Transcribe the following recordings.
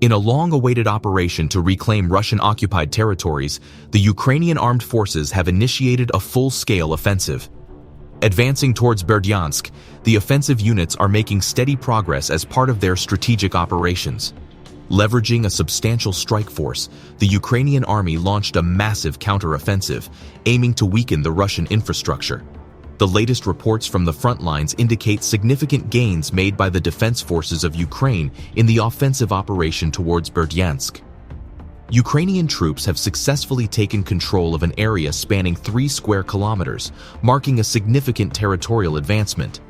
In a long-awaited operation to reclaim Russian-occupied territories, the Ukrainian Armed Forces have initiated a full-scale offensive. Advancing towards Berdyansk, the offensive units are making steady progress as part of their strategic operations. Leveraging a substantial strike force, the Ukrainian army launched a massive counter-offensive, aiming to weaken the Russian infrastructure. The latest reports from the front lines indicate significant gains made by the defense forces of Ukraine in the offensive operation towards Berdyansk. Ukrainian troops have successfully taken control of an area spanning 3 square kilometers, marking a significant territorial advancement.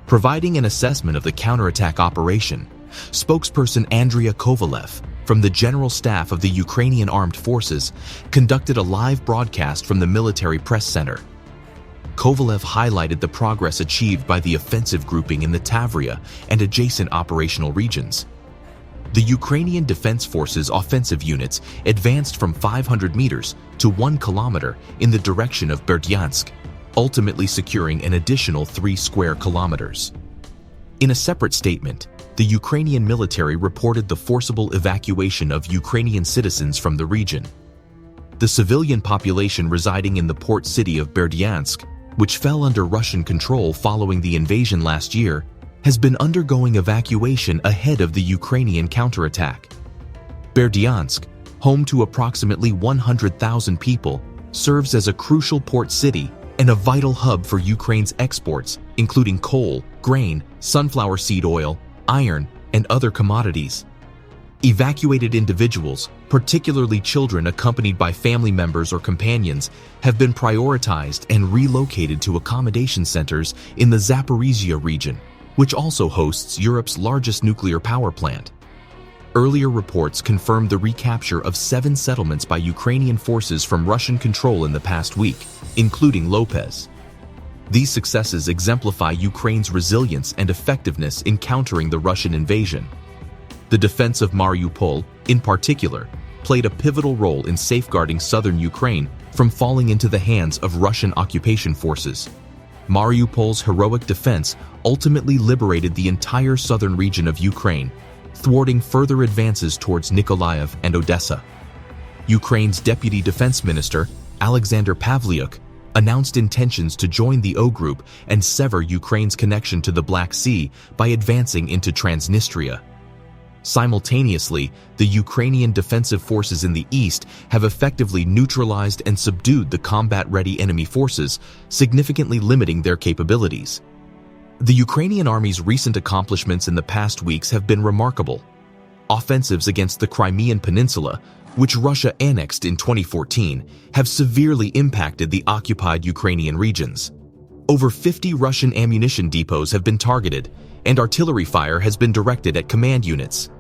Providing an assessment of the counterattack operation, spokesperson Andrea Kovalev from the General Staff of the Ukrainian Armed Forces conducted a live broadcast from the Military Press Center. Kovalev highlighted the progress achieved by the offensive grouping in the Tavria and adjacent operational regions. The Ukrainian Defense Forces offensive units advanced from 500 meters to 1 kilometer in the direction of Berdyansk, ultimately securing an additional 3 square kilometers. In a separate statement, the Ukrainian military reported the forcible evacuation of Ukrainian citizens from the region. The civilian population residing in the port city of Berdyansk, which fell under Russian control following the invasion last year, has been undergoing evacuation ahead of the Ukrainian counterattack. Berdyansk, home to approximately 100,000 people, serves as a crucial port city and a vital hub for Ukraine's exports, including coal, grain, sunflower seed oil, iron, and other commodities. Evacuated individuals, particularly children accompanied by family members or companions, have been prioritized and relocated to accommodation centers in the Zaporizhia region, which also hosts Europe's largest nuclear power plant. Earlier reports confirmed the recapture of 7 settlements by Ukrainian forces from Russian control in the past week, including Lopez. These successes exemplify Ukraine's resilience and effectiveness in countering the Russian invasion. The defense of Mariupol, in particular, played a pivotal role in safeguarding southern Ukraine from falling into the hands of Russian occupation forces. Mariupol's heroic defense ultimately liberated the entire southern region of Ukraine, thwarting further advances towards Nikolaev and Odessa. Ukraine's Deputy Defense Minister, Alexander Pavlyuk, announced intentions to join the O Group and sever Ukraine's connection to the Black Sea by advancing into Transnistria. Simultaneously, the Ukrainian defensive forces in the east have effectively neutralized and subdued the combat-ready enemy forces, significantly limiting their capabilities. The Ukrainian Army's recent accomplishments in the past weeks have been remarkable. Offensives against the Crimean Peninsula, which Russia annexed in 2014, have severely impacted the occupied Ukrainian regions. Over 50 Russian ammunition depots have been targeted, and artillery fire has been directed at command units.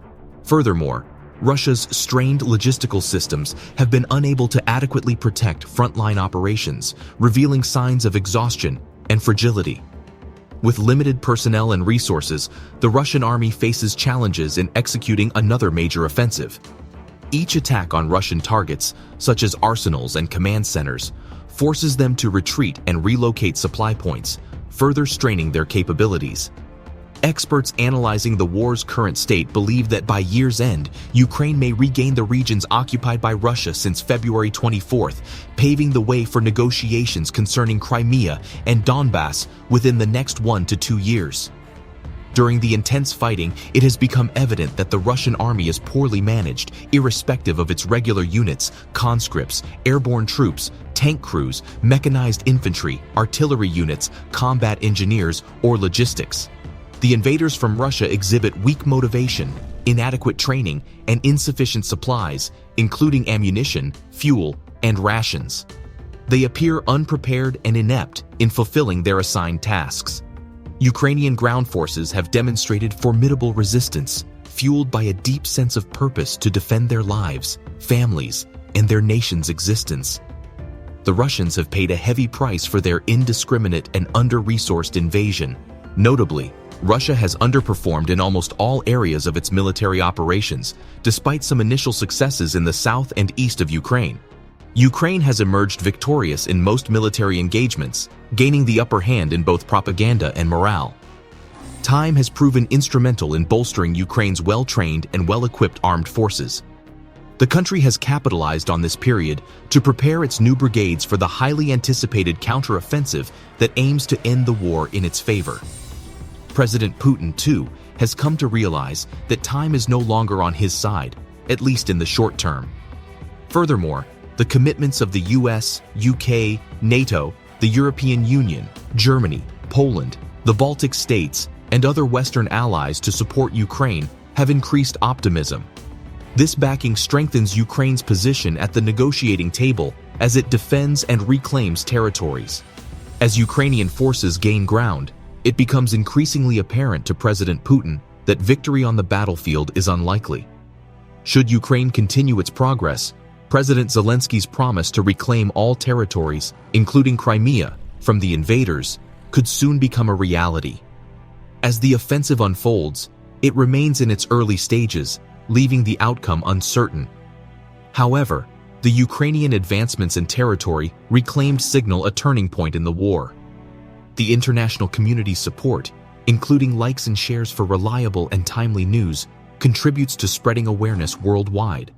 Furthermore, Russia's strained logistical systems have been unable to adequately protect frontline operations, revealing signs of exhaustion and fragility. With limited personnel and resources, the Russian army faces challenges in executing another major offensive. Each attack on Russian targets, such as arsenals and command centers, forces them to retreat and relocate supply points, further straining their capabilities. Experts analyzing the war's current state believe that by year's end, Ukraine may regain the regions occupied by Russia since February 24th, paving the way for negotiations concerning Crimea and Donbass within the next 1 to 2 years. During the intense fighting, it has become evident that the Russian army is poorly managed, irrespective of its regular units, conscripts, airborne troops, tank crews, mechanized infantry, artillery units, combat engineers, or logistics. The invaders from Russia exhibit weak motivation, inadequate training, and insufficient supplies, including ammunition, fuel, and rations. They appear unprepared and inept in fulfilling their assigned tasks. Ukrainian ground forces have demonstrated formidable resistance, fueled by a deep sense of purpose to defend their lives, families, and their nation's existence. The Russians have paid a heavy price for their indiscriminate and under-resourced invasion. Notably, Russia has underperformed in almost all areas of its military operations, despite some initial successes in the south and east of Ukraine. Ukraine has emerged victorious in most military engagements, gaining the upper hand in both propaganda and morale. Time has proven instrumental in bolstering Ukraine's well-trained and well-equipped armed forces. The country has capitalized on this period to prepare its new brigades for the highly anticipated counteroffensive that aims to end the war in its favor. President Putin, too, has come to realize that time is no longer on his side, at least in the short term. Furthermore, the commitments of the US, UK, NATO, the European Union, Germany, Poland, the Baltic states, and other Western allies to support Ukraine have increased optimism. This backing strengthens Ukraine's position at the negotiating table as it defends and reclaims territories. As Ukrainian forces gain ground, it becomes increasingly apparent to President Putin that victory on the battlefield is unlikely. Should Ukraine continue its progress, President Zelensky's promise to reclaim all territories, including Crimea, from the invaders, could soon become a reality. As the offensive unfolds, it remains in its early stages, leaving the outcome uncertain. However, the Ukrainian advancements in territory reclaimed signal a turning point in the war. The international community's support, including likes and shares for reliable and timely news, contributes to spreading awareness worldwide.